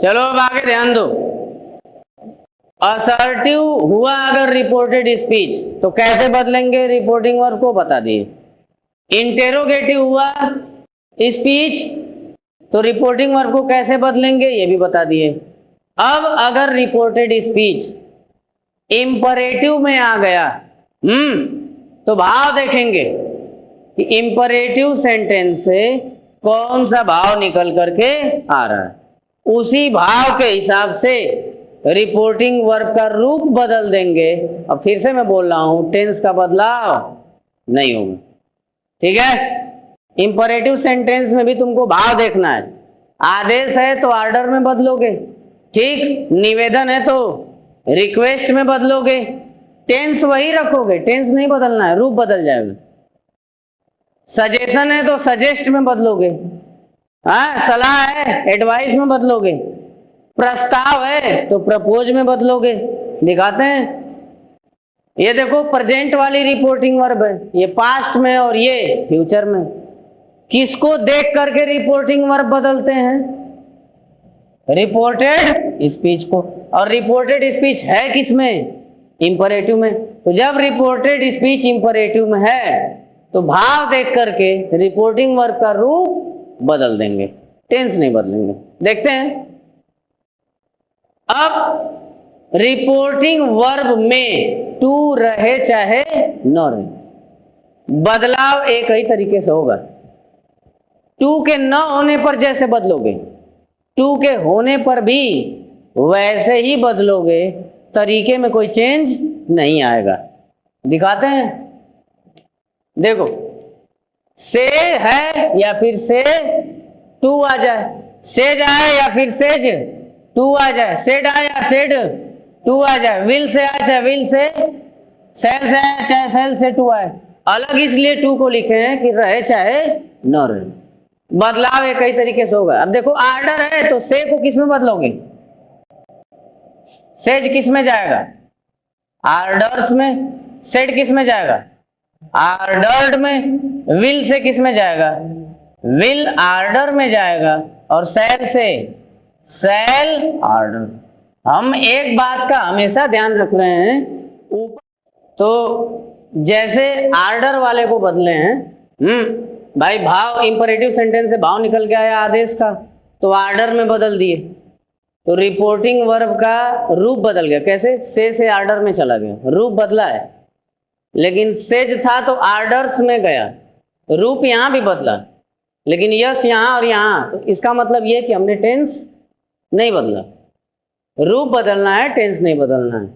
चलो अब आगे ध्यान दो। असर्टिव हुआ अगर रिपोर्टेड स्पीच तो कैसे बदलेंगे रिपोर्टिंग वर्ब को बता दिए। इंटेरोगेटिव हुआ स्पीच तो रिपोर्टिंग वर्ब को कैसे बदलेंगे ये भी बता दिए। अब अगर रिपोर्टेड स्पीच इंपरेटिव में आ गया तो भाव देखेंगे कि इंपरेटिव सेंटेंस से कौन सा भाव निकल करके आ रहा है, उसी भाव के हिसाब से रिपोर्टिंग वर्ब का रूप बदल देंगे। अब फिर से मैं बोल रहा हूं, टेंस का बदलाव नहीं होगा। ठीक है, इंपरेटिव सेंटेंस में भी तुमको भाव देखना है। आदेश है तो ऑर्डर में बदलोगे, ठीक, निवेदन है तो रिक्वेस्ट में बदलोगे, टेंस वही रखोगे, टेंस नहीं बदलना है, रूप बदल जाएगा। सजेशन है तो सजेस्ट में बदलोगे, हाँ, सलाह है एडवाइस में बदलोगे, प्रस्ताव है तो प्रपोज में बदलोगे। दिखाते हैं, ये देखो प्रेजेंट वाली रिपोर्टिंग वर्ब है, ये पास्ट में और ये फ्यूचर में। किसको देख करके रिपोर्टिंग वर्ब बदलते हैं? रिपोर्टेड स्पीच को। और रिपोर्टेड स्पीच है किसमें? इंपरेटिव में। तो जब रिपोर्टेड स्पीच इंपरेटिव में है तो भाव देख करके रिपोर्टिंग वर्ब का रूप बदल देंगे, टेंस नहीं बदलेंगे। देखते हैं, अब रिपोर्टिंग वर्ब में टू रहे चाहे न रहे, बदलाव एक ही तरीके से होगा। टू के न होने पर जैसे बदलोगे, टू के होने पर भी वैसे ही बदलोगे, तरीके में कोई चेंज नहीं आएगा। दिखाते हैं, देखो, से है या फिर से टू आ जाए, सेज आए या फिर सेज टू आ जाए, सेड आए या सेड टू आ जाए, विल से आए चाहे विल से, सेल से आए चाहे सेल से टू आए। अलग इसलिए टू को लिखे हैं कि रहे चाहे न रहे, बदलाव एक ही तरीके से होगा। अब देखो, आर्डर है तो से को किस में बदलोगे? सेज किस में जाएगा? आर्डर्स में। सेड किस में जाएगा? आर्डर्ड में। विल से किस में जाएगा? विल आर्डर में जाएगा। और सेल से सेल आर्डर। हम एक बात का हमेशा ध्यान रख रहे हैं, ऊपर तो जैसे आर्डर वाले को बदले हैं, भाई भाव इंपरेटिव सेंटेंस से भाव निकल के आया आदेश का तो आर्डर में बदल दिए, तो रिपोर्टिंग वर्ब का रूप बदल गया। कैसे? से आर्डर में चला गया, रूप बदला है। लेकिन सेज था तो आर्डर्स में गया, रूप यहां भी बदला, लेकिन यस यहां और यहां, तो इसका मतलब यह कि हमने टेंस नहीं बदला। रूप बदलना है, टेंस नहीं बदलना है।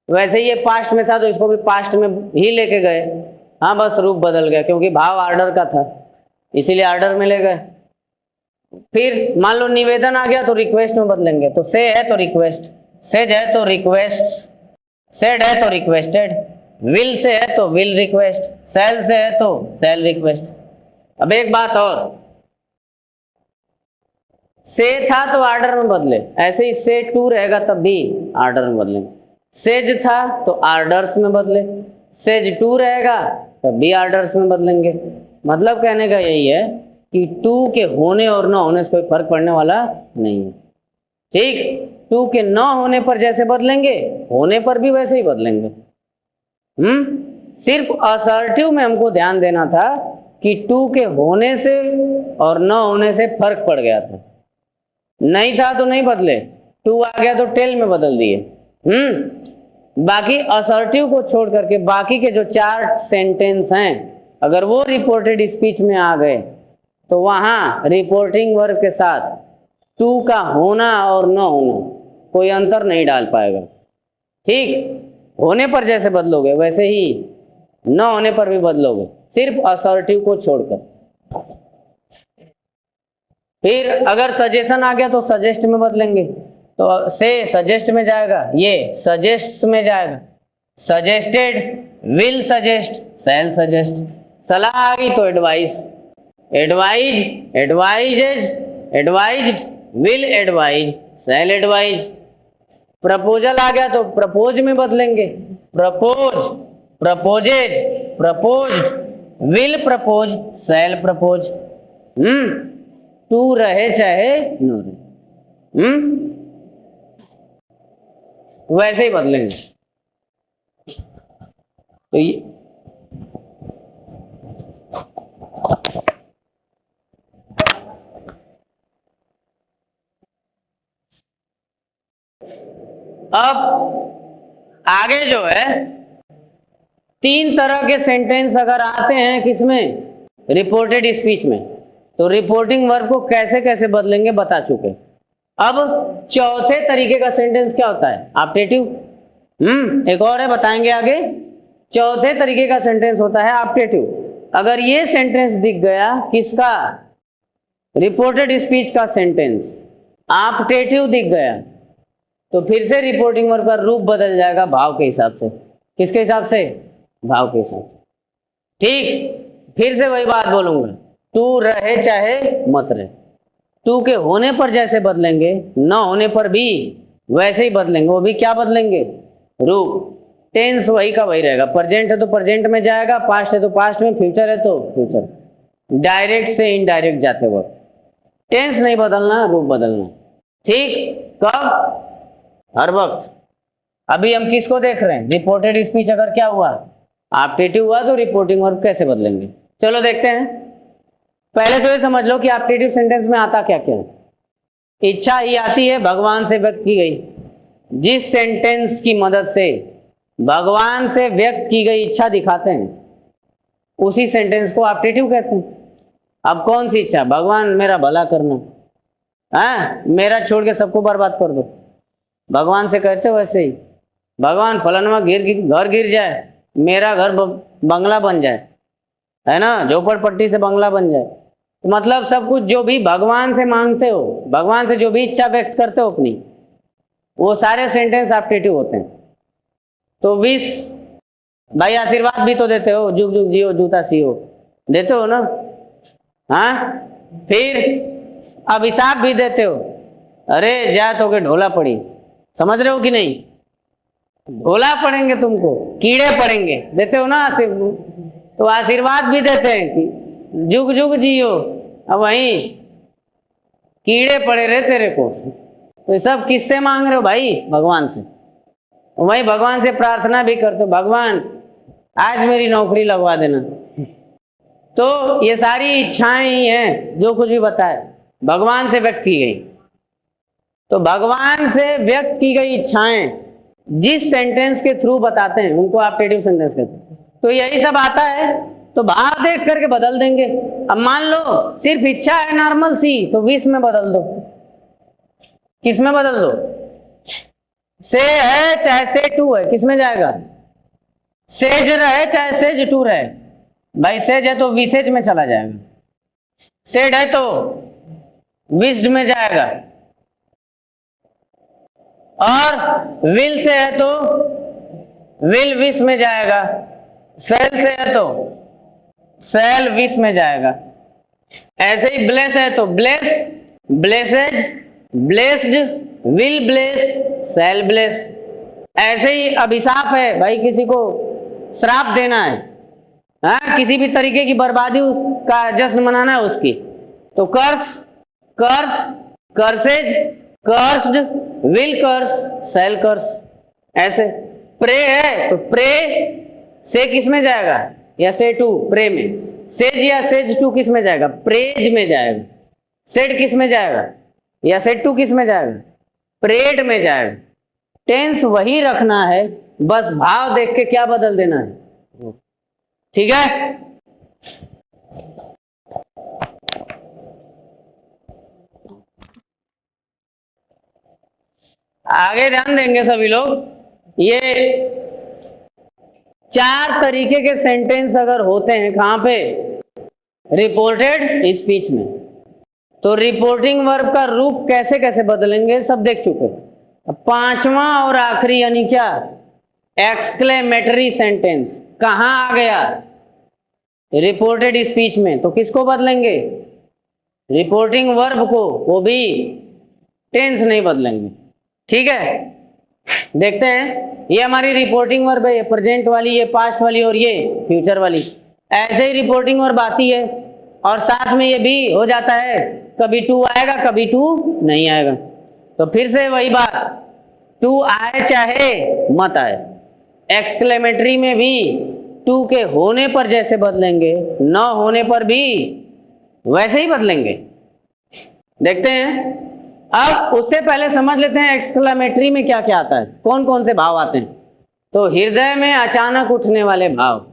वैसे ये पास्ट में था तो इसको भी पास्ट में ही लेके गए, हाँ, बस रूप बदल गया क्योंकि भाव आर्डर का था इसीलिए आर्डर में ले गए। फिर मान लो निवेदन आ गया तो रिक्वेस्ट में बदलेंगे, तो से है तो रिक्वेस्ट, सेज है तो रिक्वेस्ट, सेड है तो रिक्वेस्टेड, विल से है तो विल रिक्वेस्ट, सेल से है तो सेल रिक्वेस्ट। अब एक बात और, से था तो आर्डर में बदले, ऐसे ही से टू रहेगा तब भी आर्डर में बदलेंगे। सेज था तो आर्डर्स में बदले, सेज टू रहेगा तब भी आर्डर्स में बदलेंगे। मतलब कहने का यही है कि टू के होने और न होने से कोई फर्क पड़ने वाला नहीं है। ठीक, टू के न होने पर जैसे बदलेंगे, होने पर भी वैसे ही बदलेंगे। सिर्फ असर्टिव में हमको ध्यान देना था कि टू के होने से और न होने से फर्क पड़ गया था। नहीं था तो नहीं बदले, टू आ गया तो टेल में बदल दिए। बाकी असर्टिव को छोड़ करके बाकी के जो 4 सेंटेंस हैं, अगर वो रिपोर्टेड स्पीच में आ गए तो वहां रिपोर्टिंग वर्ब के साथ टू का होना और न होना कोई अंतर नहीं डाल पाएगा। ठीक, होने पर जैसे बदलोगे वैसे ही न होने पर भी बदलोगे, सिर्फ असर्टिव को छोड़कर। फिर अगर सजेशन आ गया तो सजेस्ट में बदलेंगे, तो से सजेस्ट में जाएगा, ये सजेस्ट्स में जाएगा। Suggested, will suggest, shall suggest. सलाह आ गई तो advice, advise, advises, advised, will advise, shall advise. Proposal आ गया तो प्रपोज में बदलेंगे, propose, proposes, proposed, will propose, shall propose. टू रहे चाहे न रहे, वैसे ही बदलेंगे। तो ये अब आगे जो है, 3 तरह के सेंटेंस अगर आते हैं किसमें, रिपोर्टेड स्पीच में, तो रिपोर्टिंग वर्ब को कैसे कैसे बदलेंगे बता चुके। अब चौथे तरीके का सेंटेंस क्या होता है, ऑप्टेटिव। एक और है, बताएंगे आगे। चौथे तरीके का सेंटेंस होता है ऑप्टेटिव। अगर ये सेंटेंस दिख गया किसका, रिपोर्टेड स्पीच का सेंटेंस, ऑप्टेटिव दिख गया, तो फिर से रिपोर्टिंग वर्ब का रूप बदल जाएगा भाव के हिसाब से। किसके हिसाब से, भाव के हिसाब से। ठीक, फिर से वही बात बोलूंगा, तू रहे चाहे मत रहे, टू के होने पर जैसे बदलेंगे, न होने पर भी वैसे ही बदलेंगे। वो भी क्या बदलेंगे, रूप। टेंस वही का वही रहेगा, प्रेजेंट है तो प्रेजेंट में जाएगा, पास्ट है तो पास्ट में, फ्यूचर है तो फ्यूचर, डायरेक्ट से इनडायरेक्ट जाते वक्त। टेंस नहीं बदलना, रूप बदलना। ठीक, कब, हर वक्त। अभी हम किसको देख रहे हैं, रिपोर्टेड स्पीच अगर क्या हुआ, ऑप्टेटिव हुआ, तो रिपोर्टिंग वर्ब कैसे बदलेंगे। चलो देखते हैं। पहले तो ये समझ लो कि ऑप्टेटिव सेंटेंस में आता क्या क्या है। इच्छा ही आती है, भगवान से व्यक्त की गई। जिस सेंटेंस की मदद से भगवान से व्यक्त की गई इच्छा दिखाते हैं, उसी सेंटेंस को ऑप्टेटिव कहते हैं। अब कौन सी इच्छा, भगवान मेरा भला करना, मेरा छोड़ के सबको बर्बाद कर दो, भगवान से कहते हो वैसे ही, भगवान फलाना घर गिर जाए, मेरा घर बंगला बन जाए, है ना, झोपड़पट्टी से बंगला बन जाए। तो मतलब सब कुछ जो भी भगवान से मांगते हो, भगवान से जो भी इच्छा व्यक्त करते हो अपनी, वो सारे सेंटेंस ऑप्टेटिव होते हैं। तो विश, भाई आशीर्वाद भी तो देते हो, जुग जुग जियो जूता सियो, देते हो ना। हाँ, फिर अभिशाप भी देते हो, अरे जा तो के ढोला पड़ी, समझ रहे हो कि नहीं, ढोला पड़ेंगे तुमको, कीड़े पड़ेंगे, देते हो ना। तो आशीर्वाद भी देते हैं कि जुग जुग जियो, अब वहीं कीड़े पड़े रहे तेरे को। तो ये सब किससे मांग रहे हो भाई, भगवान से। वहीं भगवान से प्रार्थना भी करते हो, भगवान आज मेरी नौकरी लगवा देना। तो ये सारी इच्छाएं ही हैं, जो कुछ भी बताए भगवान से व्यक्त की गई। तो भगवान से व्यक्त की गई इच्छाएं जिस सेंटेंस के थ्रू बताते हैं, उनको ऑप्टेटिव सेंटेंस कहते हैं। तो यही सब आता है, तो भाव देख करके बदल देंगे। अब मान लो सिर्फ इच्छा है नॉर्मल सी, तो विश में बदल दो। किस में बदल दो, से है चाहे से टू है, किस में जाएगा, सेज रहे चाहे सेज टू रहे। भाई सेज है तो विसेज में चला जाएगा, सेड है तो विस्ड में जाएगा, और विल से है तो विल विश में जाएगा, सेल से है तो सेल विश में जाएगा। ऐसे ही ब्लेस है तो bless, blesses, blessed, will bless, shall bless. ऐसे ही अभिशाप है, भाई किसी को श्राप देना है, किसी भी तरीके की बर्बादी का जश्न मनाना है उसकी, तो curse, curse, curses, cursed, will curse, shall curse. ऐसे प्रे है तो प्रे से किस में जाएगा, या से टू, प्रे में। सेज या सेज टू किस में जाएगा, प्रेज में जाएगा। सेड किस में जाएगा, या सेड टू किस में जाएगा, प्रेड में जाएगा। टेंस वही रखना है, बस भाव देख के क्या बदल देना है। ठीक है, आगे ध्यान देंगे सभी लोग। ये 4 तरीके के सेंटेंस अगर होते हैं कहां पे, रिपोर्टेड स्पीच में, तो रिपोर्टिंग वर्ब का रूप कैसे कैसे बदलेंगे सब देख चुके। अब 5वां और आखिरी यानी क्या, एक्सक्लेमेटरी सेंटेंस कहां आ गया, रिपोर्टेड स्पीच में। तो किसको बदलेंगे, रिपोर्टिंग वर्ब को, वो भी टेंस नहीं बदलेंगे। ठीक है, देखते हैं। ये हमारी रिपोर्टिंग वर्ब है, ये प्रेजेंट वाली, ये पास्ट वाली, और ये फ्यूचर वाली। ऐसे ही रिपोर्टिंग वर्ब आती है, और साथ में ये भी हो जाता है, कभी टू आएगा कभी टू नहीं आएगा। तो फिर से वही बात, टू आए चाहे मत आए, एक्सक्लेमेटरी में भी टू के होने पर जैसे बदलेंगे, न होने पर भी वैसे ही बदलेंगे। देखते हैं। अब उससे पहले समझ लेते हैं एक्सक्लेमेटरी में क्या क्या आता है, कौन कौन से भाव आते हैं। तो हृदय में अचानक उठने वाले भाव,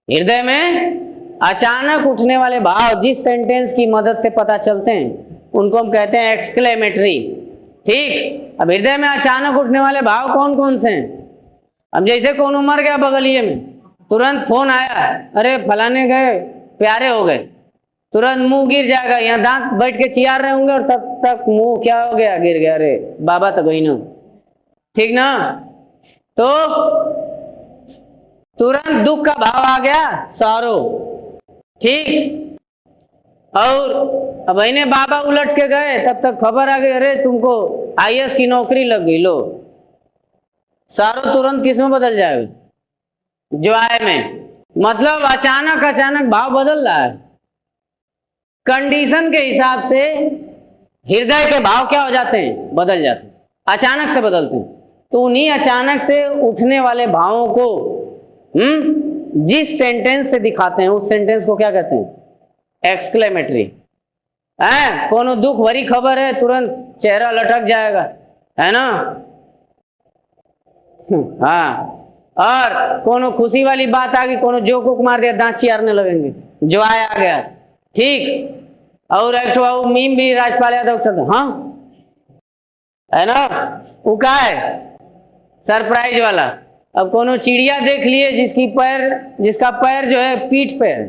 हृदय में अचानक उठने वाले भाव जिस सेंटेंस की मदद से पता चलते हैं उनको हम कहते हैं एक्सक्लेमेटरी। ठीक, अब हृदय में अचानक उठने वाले भाव कौन कौन से हैं? अब जैसे कौन मर गया बगलिए में, तुरंत फोन आया, अरे फलाने गए, प्यारे हो गए, तुरंत मुंह गिर जाएगा, यहाँ दांत बैठ के चियार रहे होंगे और तब तक मुंह क्या हो गया, गिर गया, अरे बाबा तो गई ना। ठीक ना? तो तुरंत दुख का भाव आ गया, सॉरो। ठीक, और अब ने बाबा उलट के गए, तब तक खबर आ गई, अरे तुमको आईएएस की नौकरी लग गई, लो। सॉरो तुरंत किस में बदल जाएगा? जॉय में। मतलब अचानक अचानक भाव बदल रहा है। कंडीशन के हिसाब से हृदय के भाव क्या हो जाते हैं? बदल जाते हैं, अचानक से बदलते हैं। तो उन्हीं अचानक से उठने वाले भावों को जिस सेंटेंस से दिखाते हैं उस सेंटेंस को क्या कहते हैं? एक्सक्लेमेटरी। है, कोनो दुख भरी खबर है, तुरंत चेहरा लटक जाएगा, है ना? हाँ, और कोनो खुशी वाली बात आ गई, कोनो जोक वोक मार दिया, दांत चियारने लगेंगे, जो आ गया। ठीक, और एक तो मीम भी राजपाल यादव चलता, हाँ, है ना? वो क्या है? सरप्राइज वाला। अब कोनो चिड़िया देख लिए जिसका पैर जो है पीठ पे है,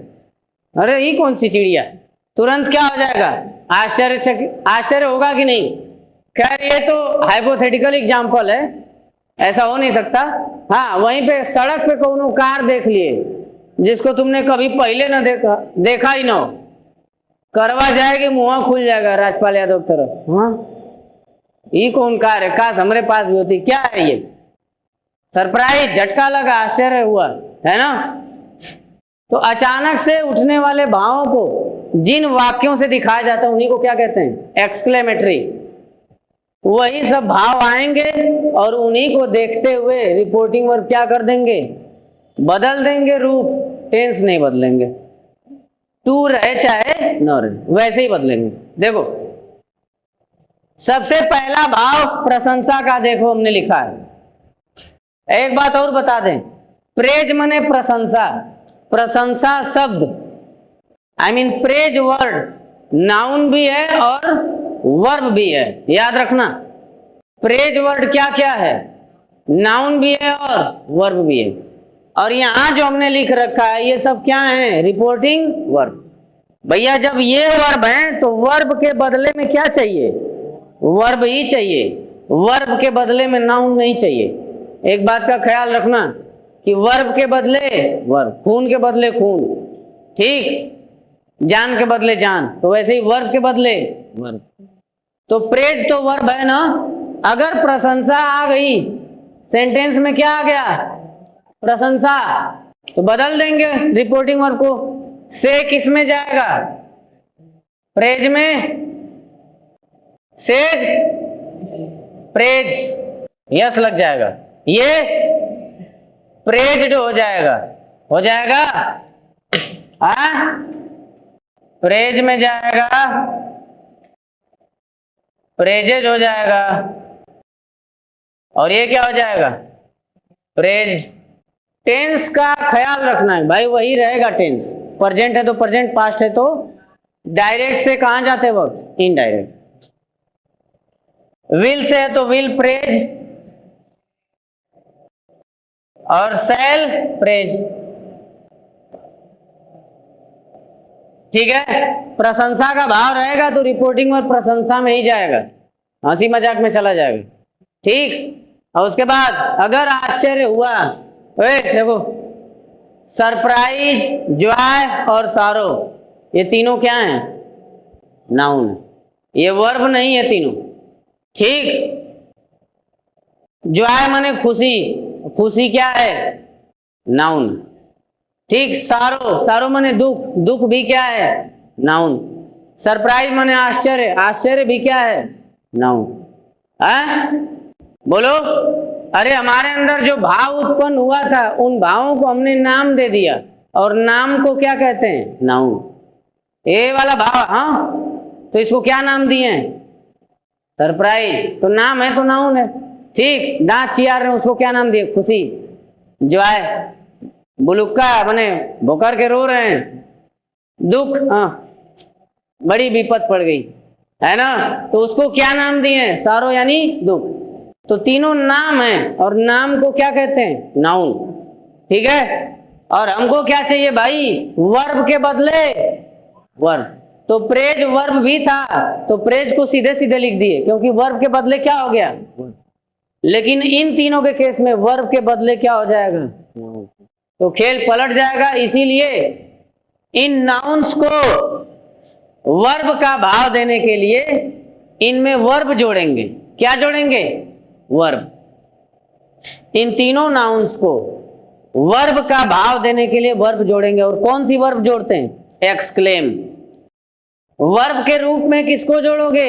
अरे ये कौन सी चिड़िया? तुरंत क्या हो जाएगा? आश्चर्य होगा कि नहीं? खैर ये तो हाइपोथेटिकल एग्जाम्पल है, ऐसा हो नहीं सकता। हाँ, वहीं पे सड़क पे कोनो कार देख लिए जिसको तुमने कभी पहले ना देखा ही ना हो, करवा जाएगी, मुंह खुल जाएगा राजपाल यादव की तरफ, हाँ ये कौन कार है, काश हमारे पास भी होती। क्या है ये? सरप्राइज, झटका लगा, आश्चर्य हुआ, है ना? तो अचानक से उठने वाले भावों को जिन वाक्यों से दिखाया जाता है उन्हीं को क्या कहते हैं? एक्सक्लेमेटरी। वही सब भाव आएंगे और उन्हीं को देखते हुए रिपोर्टिंग वर्ब क्या कर देंगे? बदल देंगे रूप, टेंस नहीं बदलेंगे। टू रहे चाहे न रहे वैसे ही बदलेंगे। देखो, सबसे पहला भाव प्रशंसा का, देखो हमने लिखा है। एक बात और बता दें, प्रेज मने प्रशंसा, प्रशंसा शब्द प्रेज वर्ड नाउन भी है और वर्ब भी है, याद रखना। प्रेज वर्ड क्या क्या है? नाउन भी है और वर्ब भी है। और यहां जो हमने लिख रखा है ये सब क्या है? Reporting verb. भैया जब ये वर्ब है तो वर्ब के बदले में क्या चाहिए? वर्ब ही चाहिए, वर्ब के बदले में नाउन नहीं चाहिए। एक बात का ख्याल रखना कि वर्ब के बदले वर्ब, खून के बदले खून, ठीक, जान के बदले जान, तो वैसे ही वर्ब के बदले वर्ब। तो प्रेज तो वर्ब है ना। अगर प्रशंसा आ गई सेंटेंस में, क्या आ गया? प्रशंसा, तो बदल देंगे रिपोर्टिंग वर्ब को। से किस में जाएगा? प्रेज में। सेज, प्रेज, यस लग जाएगा, ये प्रेज्ड हो जाएगा, हो जाएगा, प्रेज में जाएगा, प्रेजेज हो जाएगा, और ये क्या हो जाएगा? प्रेज्ड। टेंस का ख्याल रखना है भाई, वही रहेगा टेंस। प्रेजेंट है तो प्रेजेंट, पास्ट है तो डायरेक्ट से कहां जाते वक्त? इनडायरेक्ट। विल से है तो विल प्रेज और सेल प्रेज, ठीक है। प्रशंसा का भाव रहेगा तो रिपोर्टिंग और प्रशंसा में ही जाएगा, हंसी मजाक में चला जाएगा, ठीक। और उसके बाद अगर आश्चर्य हुआ, देखो सरप्राइज, जॉय और सारो, ये तीनों क्या हैं? नाउन है, ये वर्ब नहीं है तीनों, ठीक। जॉय माने खुशी, खुशी क्या है? नाउन, ठीक। सारो, सारो माने दुख, दुख भी क्या है? नाउन। सरप्राइज माने आश्चर्य, आश्चर्य भी क्या है? नाउन। हाँ बोलो। अरे हमारे अंदर जो भाव उत्पन्न हुआ था उन भावों को हमने नाम दे दिया, और नाम को क्या कहते हैं? नाउन। ये वाला भाव, हाँ, तो इसको क्या नाम दिए हैं? सरप्राइज। तो नाम है तो नाउन है। ठीक, दांत चियार रहे हैं उसको क्या नाम दिए? खुशी। जॉय। बुलुक्का बने भुकर के रो रहे हैं, दुख, हाँ, बड़ी विपत पड़ गई, है ना, तो उसको क्या नाम दिए हैं? सारो यानी दुख। तो तीनों नाम है, और नाम को क्या कहते हैं? नाउन। ठीक है, और हमको क्या चाहिए भाई? वर्ब के बदले वर्ब। तो प्रेज वर्ब भी था, तो प्रेज को सीधे सीधे लिख दिए, क्योंकि वर्ब के बदले क्या हो गया? लेकिन इन तीनों के केस में वर्ब के बदले क्या हो जाएगा? तो खेल पलट जाएगा। इसीलिए इन नाउन्स को वर्ब का भाव देने के लिए इनमें वर्ब जोड़ेंगे। क्या जोड़ेंगे? वर्ब। इन तीनों नाउन्स को वर्ब का भाव देने के लिए वर्ब जोड़ेंगे। और कौन सी वर्ब जोड़ते हैं? एक्सक्लेम। वर्ब के रूप में किसको जोड़ोगे?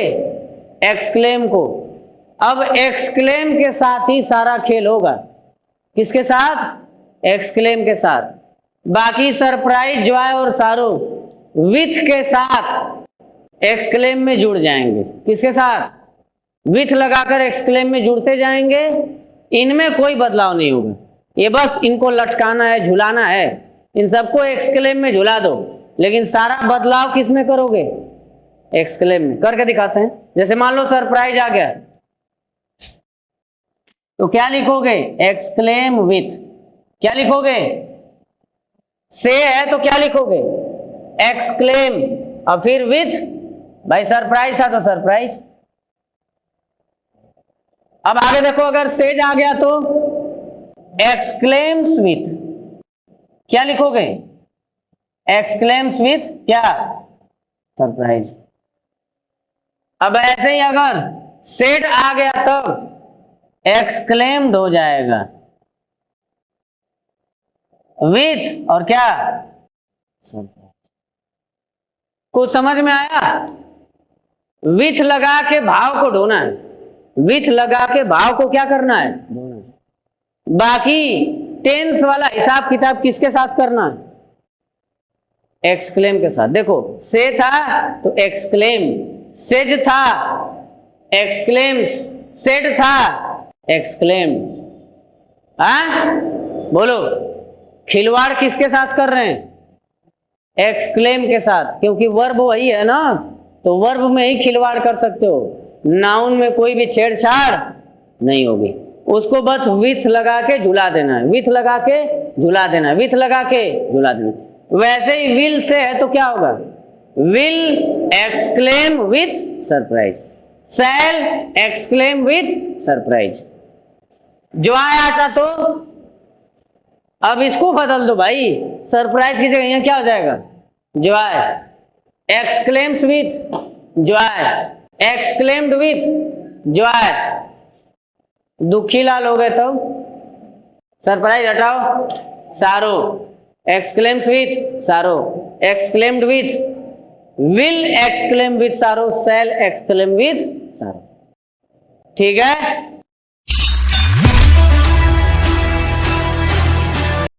एक्सक्लेम को। अब एक्सक्लेम के साथ ही सारा खेल होगा। किसके साथ? एक्सक्लेम के साथ। बाकी सरप्राइज, जॉय और सारो विथ के साथ एक्सक्लेम में जुड़ जाएंगे। किसके साथ? विथ लगाकर एक्सक्लेम में जुड़ते जाएंगे। इनमें कोई बदलाव नहीं होगा, ये बस इनको लटकाना है, झुलाना है। इन सबको एक्सक्लेम में झुला दो, लेकिन सारा बदलाव किस में करोगे? एक्सक्लेम में। करके दिखाते हैं। जैसे मान लो सरप्राइज आ गया, तो क्या लिखोगे? Exclaim with. क्या लिखोगे? से है तो क्या लिखोगे? एक्सक्लेम। और फिर विथ, भाई सरप्राइज था तो सरप्राइज। अब आगे देखो, अगर सेज आ गया तो एक्सक्लेम्स विथ। क्या लिखोगे? एक्सक्लेम्स विथ क्या? सरप्राइज। अब ऐसे ही अगर सेड आ गया तब एक्सक्लेम्ड हो जाएगा विथ और क्या? सरप्राइज। कुछ समझ में आया? विथ लगा के भाव को ढोना है। विथ लगा के भाव को क्या करना है? बाकी टेंस वाला हिसाब किताब किसके साथ करना है? एक्सक्लेम के साथ। देखो, से था तो एक्सक्लेम, सेज था एक्सक्लेम्स, सेड था एक्सक्लेम। हाँ बोलो, खिलवाड़ किसके साथ कर रहे हैं? एक्सक्लेम के साथ, क्योंकि वर्ब वही है ना, तो वर्ब में ही खिलवाड़ कर सकते हो। नाउन में कोई भी छेड़छाड़ नहीं होगी। उसको बस विथ लगा के झुला देना है, विथ लगा के झुला देना है, विथ लगा के झुला देना है। वैसे ही विल से है तो क्या होगा? Will exclaim with surprise, shall exclaim with surprise. जो आया तो अब इसको बदल दो भाई, सरप्राइज की जगह यहां क्या हो जाएगा? Joy. Exclaims with joy, exclaimed with joy. दुखी लाल हो गए तो सरप्राइज हटाओ, sorrow. Exclaims with sorrow, exclaimed with, will exclaim with sorrow, shall exclaim with सारो। ठीक है।